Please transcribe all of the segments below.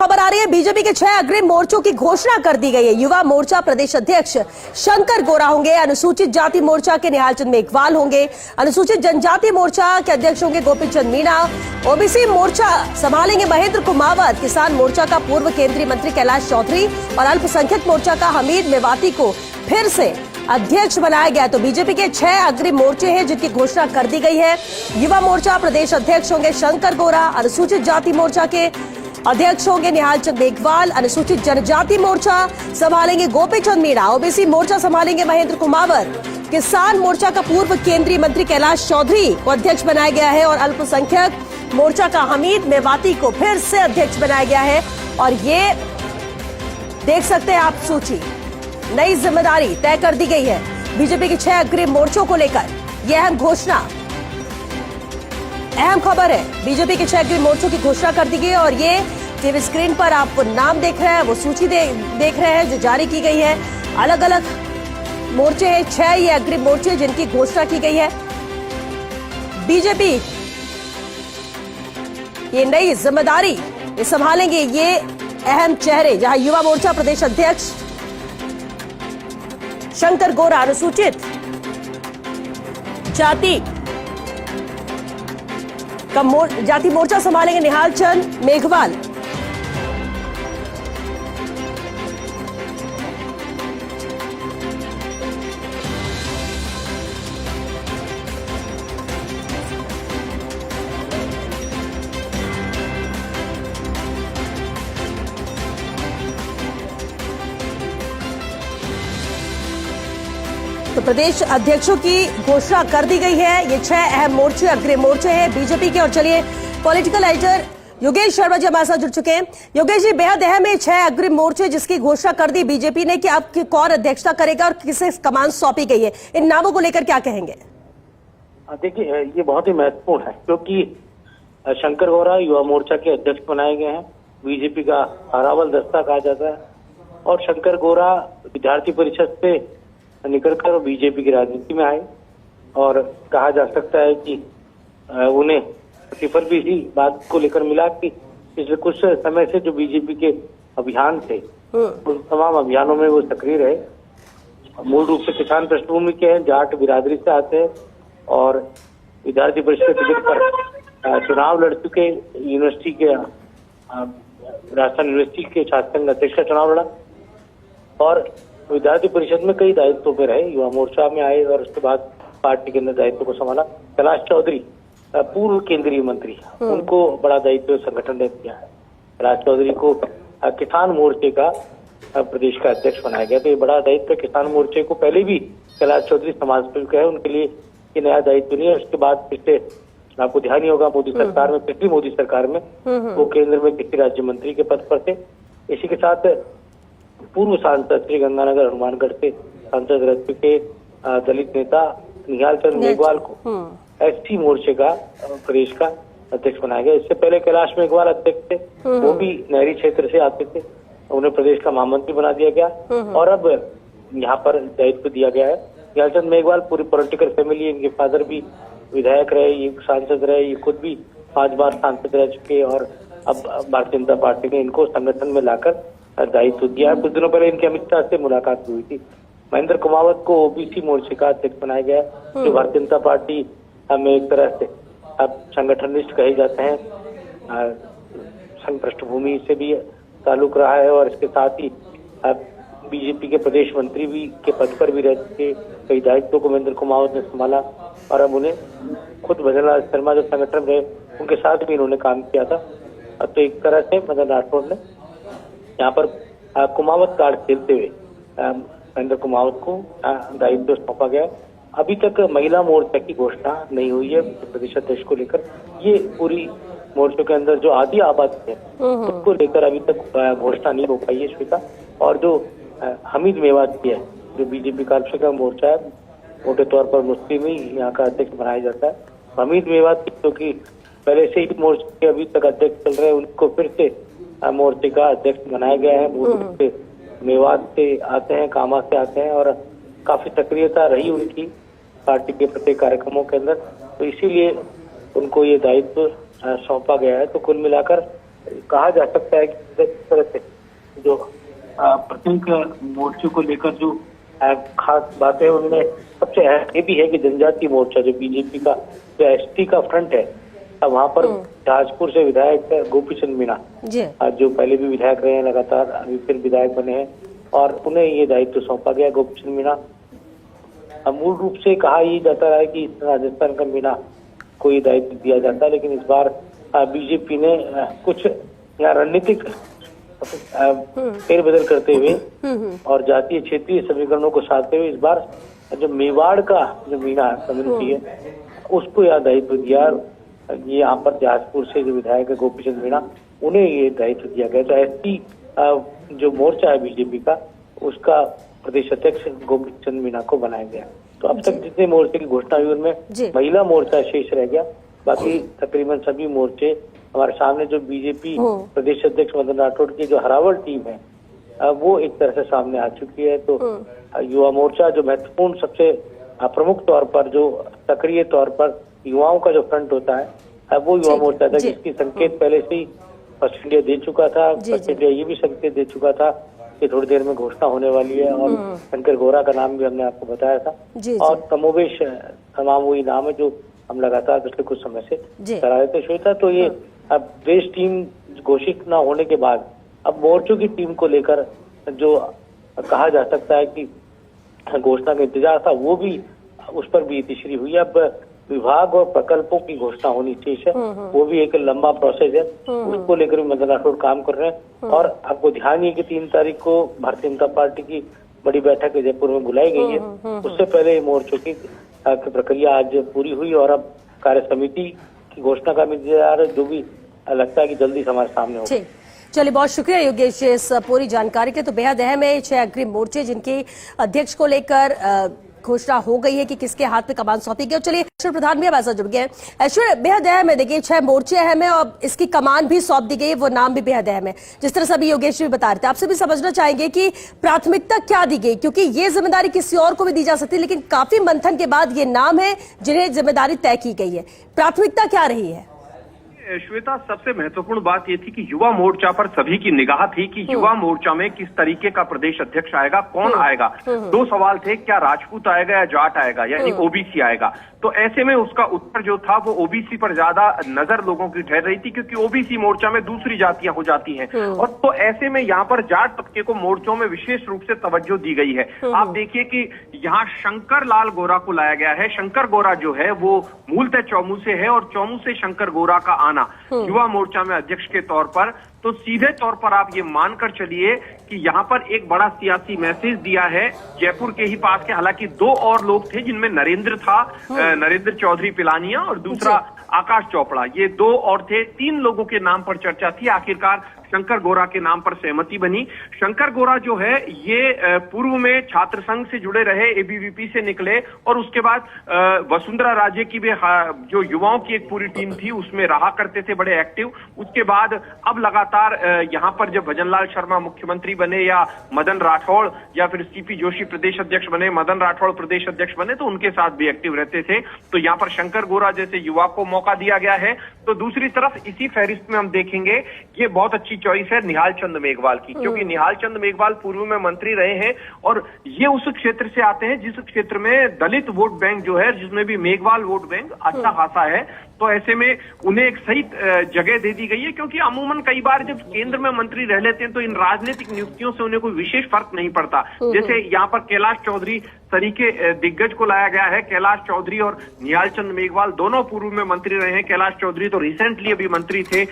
खबर आ रही है, बीजेपी के 6 अग्रिम मोर्चों की घोषणा कर दी गई है। युवा मोर्चा प्रदेश अध्यक्ष शंकर गौरा होंगे, अनुसूचित जाति मोर्चा के निहाल चंद मेघवाल होंगे, अनुसूचित जनजाति मोर्चा के अध्यक्ष होंगे गोपी चंद मीणा, ओबीसी मोर्चा संभालेंगे महेंद्र कुमावत, किसान मोर्चा का पूर्व केंद्रीय मंत्री कैलाश चौधरी और अल्पसंख्यक मोर्चा का हमीद मेवाती को फिर से अध्यक्ष बनाया गया। तो बीजेपी के 6 अग्रिम मोर्चे हैं जिनकी घोषणा कर दी गई है। युवा मोर्चा प्रदेश अध्यक्ष होंगे शंकर गौरा, अनुसूचित जाति मोर्चा के अध्यक्ष होंगे निहाल चंद मेघवाल, अनुसूचित जनजाति मोर्चा संभालेंगे गोपी चंद मीणा, ओबीसी मोर्चा संभालेंगे महेंद्र कुमावत, किसान मोर्चा का पूर्व केंद्रीय मंत्री कैलाश चौधरी को अध्यक्ष बनाया गया है और अल्पसंख्यक मोर्चा का हमीद मेवाती को फिर से अध्यक्ष बनाया गया है। और ये देख सकते हैं आप सूची, नई जिम्मेदारी तय कर दी गई है बीजेपी के 6 अग्रिम मोर्चों को लेकर। यह अहम घोषणा, अहम खबर है, बीजेपी के 6 अग्रिम मोर्चों की घोषणा कर दी गई है। और ये टीवी स्क्रीन पर आप नाम देख रहे हैं, वो सूची देख रहे हैं जो जारी की गई है। अलग अलग मोर्चे हैं, 6 ये अग्रिम मोर्चे जिनकी घोषणा की गई है। बीजेपी ये नई जिम्मेदारी ये संभालेंगे ये अहम चेहरे, जहां युवा मोर्चा प्रदेश अध्यक्ष शंकर गौरा, अनुसूचित जाति जाति मोर्चा संभालेंगे निहाल चंद मेघवाल, तो प्रदेश अध्यक्षों की घोषणा कर दी गई है। ये 6 अहम मोर्चे, अग्रिम मोर्चे हैं बीजेपी के। और चलिए, पॉलिटिकल एडिटर योगेश शर्मा जी हमारे साथ जुड़ चुके हैं। योगेश जी, बेहद अहम है 6 अग्रिम मोर्चे जिसकी घोषणा कर दी बीजेपी ने कि अब कौन अध्यक्षता करेगा और किसे कमान सौंपी गई है, इन नामों को लेकर क्या कहेंगे? देखिए, ये बहुत ही महत्वपूर्ण है क्योंकि शंकर गौरा युवा मोर्चा के अध्यक्ष बनाए गए हैं। बीजेपी का अरावल दस्ता कहा जाता है और शंकर गौरा विद्यार्थी परिषद से निकलकर बीजेपी की राजनीति में आए और कहा जा सकता है कि उन्हें प्रतिफल भी इसी बात को लेकर मिला कि पिछले कुछ समय से जो बीजेपी के अभियान थे उन तमाम अभियानों में वो सक्रिय रहे। मूल रूप से किसान पृष्ठभूमि के हैं, जाट बिरादरी से आते हैं और विद्यार्थी परिषद टिकट पर चुनाव लड़ चुके। यूनिवर्सिटी के राजस्थान यूनिवर्सिटी के छात्र संघ अध्यक्ष का चुनाव लड़ा और विद्यार्थी परिषद में कई दायित्वों पे रहे। युवा मोर्चा में आए और उसके बाद पार्टी के अंदर दायित्व को संभाला। कैलाश चौधरी पूर्व केंद्रीय मंत्री, उनको बड़ा दायित्व संगठन ने दिया है। कैलाश चौधरी को किसान मोर्चे का प्रदेश का अध्यक्ष बनाया गया। तो ये बड़ा दायित्व, किसान मोर्चे को पहले भी कैलाश चौधरी समाज सेवक है, उनके लिए ये नया दायित्व नहीं है। उसके बाद पिछले, आपको ध्यान ही होगा, मोदी सरकार में, पिछली मोदी सरकार में वो केंद्र में कृषि राज्य मंत्री के पद पर थे। इसी के साथ पूर्व सांसद श्री गंगानगर हनुमानगढ़ से सांसद रह चुके दलित नेता निहाल चंद मेघवाल को एसटी मोर्चे का प्रदेश का अध्यक्ष बनाया गया। इससे पहले कैलाश मेघवाल अध्यक्ष थे, वो भी नहरी क्षेत्र से आते थे, उन्हें प्रदेश का महामंत्री बना दिया गया और अब यहाँ पर दायित्व दिया गया है। निहाल चंद मेघवाल पूरी पॉलिटिकल फैमिली, इनके फादर भी विधायक रहे, ये सांसद रहे, ये खुद भी 5 बार सांसद रह चुके और अब भारतीय जनता पार्टी ने इनको संगठन में लाकर दायित्व दिया है। कुछ दिनों पहले इनकी अमित शाह से मुलाकात हुई थी। महेंद्र कुमावत को ओबीसी मोर्चे का अध्यक्ष बनाया गया है, जो भारतीय जनता पार्टी में एक तरह से अब संगठनिस्ट कहे जाते हैं, संघ पृष्ठभूमि से भी ताल्लुक रहा है और इसके साथ ही अब बीजेपी के प्रदेश मंत्री भी के पद पर भी रह चुके। कई दायित्वों को महेंद्र कुमावत ने संभाला और अब उन्हें खुद भजनलाल शर्मा जो संगठन रहे उनके साथ भी इन्होंने काम किया था। अब तो एक तरह से मदन राठौड़ ने यहाँ पर कुमावत कार्ड खेलते हुए महेंद्र कुमावत को दायित्व सौंपा गया। अभी तक महिला मोर्चा की घोषणा नहीं हुई है प्रदेश अध्यक्ष को लेकर। ये पूरी मोर्चों के अंदर जो आधी आबादी है उसको लेकर अभी तक घोषणा नहीं हो पाई है श्वेता। और जो हमीद मेवाती है, जो बीजेपी का अल्पसंख्यक मोर्चा है, मोटे तौर पर मुस्लिम ही यहाँ का अध्यक्ष बनाया जाता है। हमीद मेवाती जो कि पहले से ही मोर्चे के अभी तक अध्यक्ष चल रहे हैं, उनको फिर से मोर्चे का अध्यक्ष बनाया गया है। मूल रूप से मेवात से आते हैं, कामा से आते हैं और काफी सक्रियता रही उनकी पार्टी के प्रत्येक कार्यक्रमों के अंदर, तो इसीलिए उनको ये दायित्व सौंपा गया है। तो कुल मिलाकर कहा जा सकता है कि इस तरह से जो प्रत्येक मोर्चे को लेकर जो खास बातें उनमें सबसे अहम ये भी है कि जनजातीय मोर्चा जो बीजेपी का जो एसटी का फ्रंट है, वहाँ पर जहाजपुर से विधायक गोपी चंद मीणा जो पहले भी विधायक रहे हैं, लगातार अभी फिर विधायक बने हैं और उन्हें ये दायित्व सौंपा गया। गोपी चंद मीणा मूल रूप से कहा यही जाता है कि राजस्थान का मीणा को ये दायित्व दिया जाता है, लेकिन इस बार बीजेपी ने कुछ रणनीतिक फेरबदल करते हुए और जातीय क्षेत्रीय समीकरणों को साधते हुए इस बार जो मेवाड़ का जो मीणा कम्युनिटी है उसको यह दायित्व दिया। ये यहाँ पर जहाजपुर से जो विधायक है गोपी चंद मीणा उन्हें ये दायित्व दिया गया। तो एसटी जो मोर्चा है बीजेपी का उसका प्रदेश अध्यक्ष गोपी चंद मीणा को बनाया गया। तो अब तक जितने मोर्चे की घोषणा हुई उनमें महिला मोर्चा शेष रह गया, बाकी तकरीबन सभी मोर्चे हमारे सामने। जो बीजेपी प्रदेश अध्यक्ष मदन राठौड़ की जो हरावल टीम है वो एक तरह से सामने आ चुकी है। तो युवा मोर्चा जो महत्वपूर्ण सबसे प्रमुख तौर पर जो सक्रिय तौर पर युवाओं का जो फ्रंट होता है वो युवा मोर्चा था, जिसकी संकेत पहले से ही फर्स्ट इंडिया दे चुका था। फर्स्ट इंडिया ये भी संकेत दे चुका था कि थोड़ी देर में घोषणा होने वाली है और शंकर गौरा का नाम भी हमने आपको बताया था और कमोबेश तमाम वही नाम है जो हम लगातार पिछले कुछ समय से करा रहे थे। श्वेता, तो ये अब देश टीम घोषित न होने के बाद अब मोर्चों की टीम को लेकर जो कहा जा सकता है कि घोषणा का इंतजार था वो भी उस पर भी तीसरी हुई। अब विभाग और प्रकल्पों की घोषणा होनी चाहिए, वो भी एक लंबा प्रोसेस है, उसको लेकर भी मदन राठौड़ काम कर रहे हैं। और आपको ध्यान है कि 3 तारीख को भारतीय जनता पार्टी की बड़ी बैठक जयपुर में बुलाई गई है। उससे पहले मोर्चों की प्रक्रिया आज पूरी हुई और अब कार्य समिति की घोषणा का इंतजार जो भी लगता है कि जल्दी हमारे सामने होगा। चलिए, बहुत शुक्रिया योगेश इस पूरी जानकारी के। तो बेहद अहम है 6 अग्रिम मोर्चे जिनके अध्यक्ष को लेकर घोषणा हो गई है कि किसके हाथ में कमान सौंपी गई। चलिए, ऐश्वर्य प्रधान भी हमारे साथ जुड़ गए। ऐश्वर्य, बेहद अहम है, देखिए 6 मोर्चे अहम है और इसकी कमान भी सौंप दी गई है, वो नाम भी बेहद अहम है। जिस तरह से अभी योगेश भी बता रहे थे, आपसे भी समझना चाहेंगे कि प्राथमिकता क्या दी गई, क्योंकि ये जिम्मेदारी किसी और को भी दी जा सकती है, लेकिन काफी मंथन के बाद ये नाम है जिन्हें जिम्मेदारी तय की गई है। प्राथमिकता क्या रही है? श्वेता, सबसे महत्वपूर्ण बात यह थी कि युवा मोर्चा पर सभी की निगाह थी कि युवा मोर्चा में किस तरीके का प्रदेश अध्यक्ष आएगा, कौन आएगा। 2 सवाल थे, क्या राजपूत आएगा या जाट आएगा, यानी ओबीसी आएगा। तो ऐसे में उसका उत्तर जो था वो ओबीसी पर ज्यादा नजर लोगों की ठहर रही थी, क्योंकि ओबीसी मोर्चा में दूसरी जातियां हो जाती हैं। और तो ऐसे में यहाँ पर जाट तबके को मोर्चों में विशेष रूप से तवज्जो दी गई है। आप देखिए कि यहाँ शंकर लाल गोरा को लाया गया है। शंकर गोरा जो है वो मूलतः चौमू से है और चौमू से शंकर गोरा का आना युवा मोर्चा में अध्यक्ष के तौर पर, तो सीधे तौर पर आप ये मानकर चलिए कि यहाँ पर एक बड़ा सियासी मैसेज दिया है। जयपुर के ही पास के हालांकि 2 और लोग थे जिनमें नरेंद्र था, नरेंद्र चौधरी पिलानिया और दूसरा आकाश चोपड़ा, ये 2 और थे। 3 लोगों के नाम पर चर्चा थी, आखिरकार शंकर गोरा के नाम पर सहमति बनी। शंकर गोरा जो है ये पूर्व में छात्र संघ से जुड़े रहे, एबीवीपी से निकले और उसके बाद वसुंधरा राजे की भी जो युवाओं की एक पूरी टीम थी उसमें रहा करते थे बड़े एक्टिव। उसके बाद अब लगातार यहाँ पर जब भजनलाल शर्मा मुख्यमंत्री बने या मदन राठौड़ या फिर सीपी जोशी प्रदेश अध्यक्ष बने, मदन राठौड़ प्रदेश अध्यक्ष बने, तो उनके साथ भी एक्टिव रहते थे। तो यहाँ पर शंकर गोरा जैसे युवा को मौका दिया गया है। तो दूसरी तरफ इसी फहरिस्त में हम देखेंगे, ये बहुत अच्छी चॉइस है निहाल चंद मेघवाल की, क्योंकि निहाल चंद मेघवाल पूर्व में मंत्री रहे हैं और ये उस क्षेत्र से आते हैं जिस क्षेत्र में दलित वोट बैंक जो है, जिसमें भी मेघवाल वोट बैंक अच्छा खासा है। तो ऐसे में उन्हें एक सही जगह दे दी गई है, क्योंकि अमूमन कई बार जब केंद्र में मंत्री रह लेते हैं तो इन राजनीतिक नियुक्तियों से उन्हें कोई विशेष फर्क नहीं पड़ता। जैसे यहाँ पर कैलाश चौधरी तरीके दिग्गज को लाया गया है। कैलाश चौधरी और निहाल चंद मेघवाल दोनों पूर्व में मंत्री रहे हैं। कैलाश चौधरी तो रिसेंटली अभी मंत्री थे,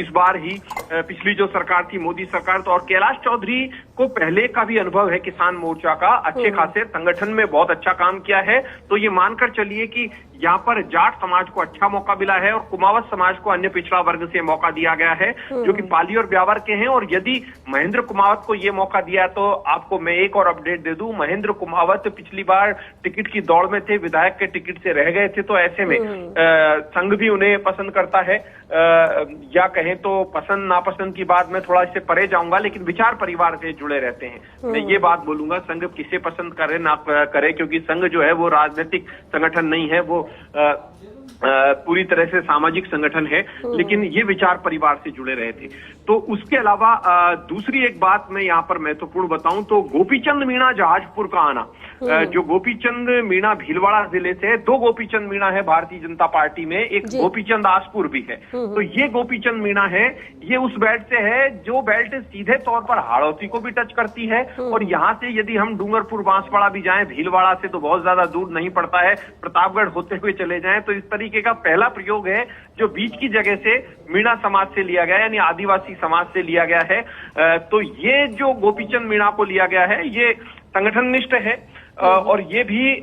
इस बार ही पिछली जो सरकार थी मोदी सरकार, तो और कैलाश चौधरी को पहले का भी अनुभव है किसान मोर्चा का, अच्छे खासे संगठन में बहुत अच्छा काम किया है। तो ये मानकर चलिए कि यहाँ पर जाट समाज को अच्छा मौका मिला है और कुमावत समाज को अन्य पिछड़ा वर्ग से मौका दिया गया है, जो कि पाली और ब्यावर के हैं। और यदि महेंद्र कुमावत को ये मौका दिया तो आपको मैं एक और अपडेट दे दूं, महेंद्र कुमावत पिछली बार टिकट की दौड़ में थे, विधायक के टिकट से रह गए थे। तो ऐसे में संघ भी उन्हें पसंद करता है, या कहें तो पसंद नापसंद की बात मैं थोड़ा इससे परे जाऊंगा, लेकिन विचार परिवार से जुड़े रहते हैं। मैं ये बात बोलूंगा, संघ किसे पसंद करे ना करे, क्योंकि संघ जो है वो राजनीतिक संगठन नहीं है, वो पूरी तरह से सामाजिक संगठन है, लेकिन ये विचार परिवार से जुड़े रहे थे। तो उसके अलावा दूसरी एक बात मैं यहाँ पर महत्वपूर्ण बताऊं तो गोपीचंद मीणा जहाजपुर का आना, जो गोपीचंद मीणा भीलवाड़ा जिले से, दो गोपीचंद मीणा है भारतीय जनता पार्टी में, एक गोपीचंद आसपुर भी है। तो ये गोपीचंद मीणा है, ये उस बेल्ट से है जो बेल्ट सीधे तौर पर हाड़ौती को भी टच करती है, और यहाँ से यदि हम डूंगरपुर बांसवाड़ा भी जाएं, भीलवाड़ा से तो बहुत ज्यादा दूर नहीं पड़ता है, प्रतापगढ़ होते हुए चले जाएं, तो इस तरीके का पहला प्रयोग है जो बीच की जगह से मीणा समाज से लिया गया है, यानी आदिवासी समाज से लिया गया है। तो ये जो गोपीचंद मीणा को लिया गया है, ये संगठननिष्ठ है। और ये भी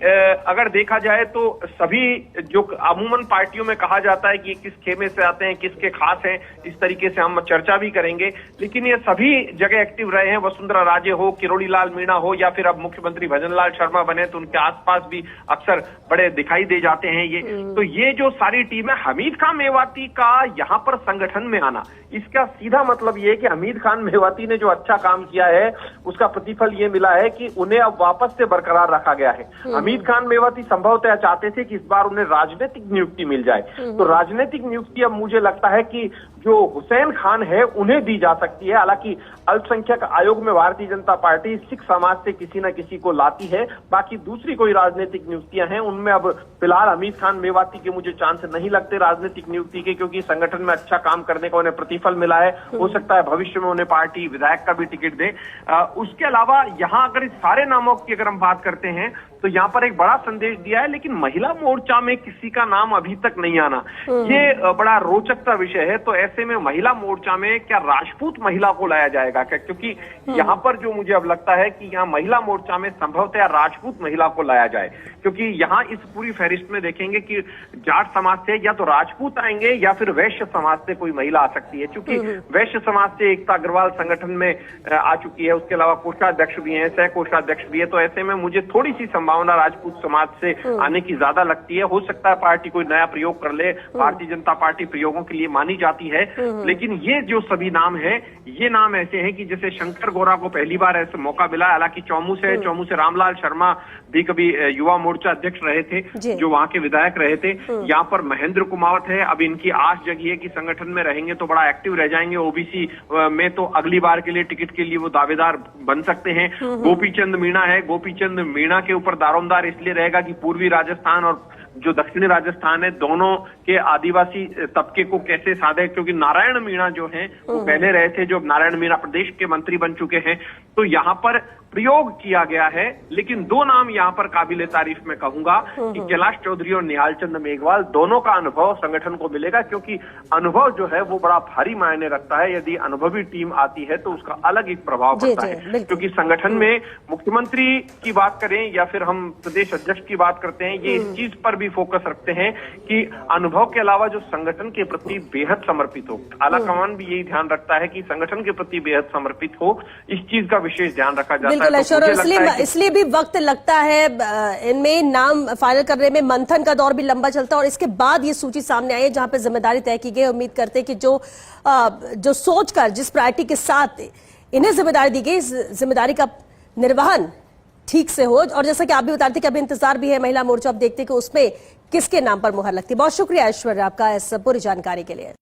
अगर देखा जाए तो सभी जो अमूमन पार्टियों में कहा जाता है कि किस खेमे से आते हैं, किसके खास हैं, इस तरीके से हम चर्चा भी करेंगे, लेकिन ये सभी जगह एक्टिव रहे हैं। वसुंधरा राजे हो, किरोड़ी लाल मीणा हो, या फिर अब मुख्यमंत्री भजनलाल शर्मा बने तो उनके आसपास भी अक्सर बड़े दिखाई दे जाते हैं ये। तो ये जो सारी टीम है, हमीद खान मेवाती का यहाँ पर संगठन में आना, इसका सीधा मतलब ये है कि हमीद खान मेवाती ने जो अच्छा काम किया है उसका प्रतिफल ये मिला है कि उन्हें अब वापस से बरकरार रखा गया है। हमीद खान मेवाती संभवतः चाहते थे कि इस बार उन्हें राजनीतिक नियुक्ति मिल जाए, तो राजनीतिक नियुक्ति अब मुझे लगता है कि जो हुसैन खान है उन्हें दी जा सकती है। हालांकि अल्पसंख्यक आयोग में भारतीय जनता पार्टी सिख समाज से किसी न किसी को लाती है, बाकी दूसरी कोई राजनीतिक नियुक्तियां हैं उनमें अब फिलहाल हमीद खान मेवाती के मुझे चांस नहीं लगते राजनीतिक नियुक्ति के, क्योंकि संगठन में अच्छा काम करने का उन्हें प्रतिफल मिला है। हो सकता है भविष्य में उन्हें पार्टी विधायक का भी टिकट दे। उसके अलावा यहाँ अगर इस सारे नामों की अगर हम बात करते हैं तो यहाँ पर एक बड़ा संदेश दिया है, लेकिन महिला मोर्चा में किसी का नाम अभी तक नहीं आना, ये बड़ा रोचक सा विषय है। तो ऐसे में महिला मोर्चा में क्या राजपूत महिला को लाया जाएगा क्या? क्योंकि यहाँ पर जो मुझे अब लगता है कि यहाँ महिला मोर्चा में संभवतः राजपूत महिला को लाया जाए, क्योंकि यहाँ इस पूरी फहरिस्त में देखेंगे कि जाट समाज से या तो राजपूत आएंगे या फिर वैश्य समाज से कोई महिला आ सकती है। क्योंकि वैश्य समाज से एकता अग्रवाल संगठन में आ चुकी है, उसके अलावा कोषाध्यक्ष भी है, सह कोषाध्यक्ष भी है। तो ऐसे में मुझे थोड़ी सी संभावना राजपूत समाज से आने की ज्यादा लगती है। हो सकता है पार्टी कोई नया प्रयोग कर ले, भारतीय जनता पार्टी प्रयोगों के लिए मानी जाती है, लेकिन ये जो सभी नाम है, ये नाम ऐसे हैं कि जैसे शंकर गौरा को पहली बार ऐसे मौका मिला। हालांकि चौमू से रामलाल शर्मा भी कभी युवा मोर्चा अध्यक्ष रहे थे, जो वहां के विधायक रहे थे। यहाँ पर महेंद्र कुमावत है, अब इनकी आस जगी है कि संगठन में रहेंगे तो बड़ा एक्टिव रह जाएंगे, ओबीसी में तो अगली बार के लिए टिकट के लिए वो दावेदार बन सकते हैं। गोपीचंद मीणा है, गोपीचंद मीणा के ऊपर दारोमदार इसलिए रहेगा कि पूर्वी राजस्थान और जो दक्षिणी राजस्थान है, दोनों के आदिवासी तबके को कैसे साधे, क्योंकि नारायण मीणा जो हैं वो पहले रहे थे, जो नारायण मीणा प्रदेश के मंत्री बन चुके हैं। तो यहाँ पर प्रयोग किया गया है, लेकिन दो नाम यहाँ पर काबिले तारीफ में कहूंगा कि कैलाश चौधरी और निहाल चंद मेघवाल, दोनों का अनुभव संगठन को मिलेगा, क्योंकि अनुभव जो है वो बड़ा भारी मायने रखता है। यदि अनुभवी टीम आती है तो उसका अलग एक प्रभाव पड़ता है, क्योंकि संगठन में मुख्यमंत्री की बात करें या फिर हम प्रदेश अध्यक्ष की बात करते हैं, ये इस चीज पर भी फोकस रखते हैं कि अनुभव के अलावा जो संगठन के प्रति बेहद समर्पित हो। आला कमान भी यही ध्यान रखता है कि संगठन के प्रति बेहद समर्पित हो, इस चीज का विशेष ध्यान रखा जाता है। बिल्कुल, इसलिए भी वक्त लगता है इनमें नाम फाइनल करने में, मंथन का दौर भी लंबा चलता है और इसके बाद ये सूची सामने आई है जहां पे जिम्मेदारी तय की गई। उम्मीद करते हैं कि जो सोचकर, जिस प्रायोरिटी के साथ इन्हें जिम्मेदारी दी गई, इस जिम्मेदारी का निर्वहन ठीक से हो। और जैसा कि आप भी बता रहे थे कि अभी इंतजार भी है महिला मोर्चा, अब देखते हैं कि उसमें किसके नाम पर मुहर लगती है। बहुत शुक्रिया ऐश्वर्या आपका इस पूरी जानकारी के लिए।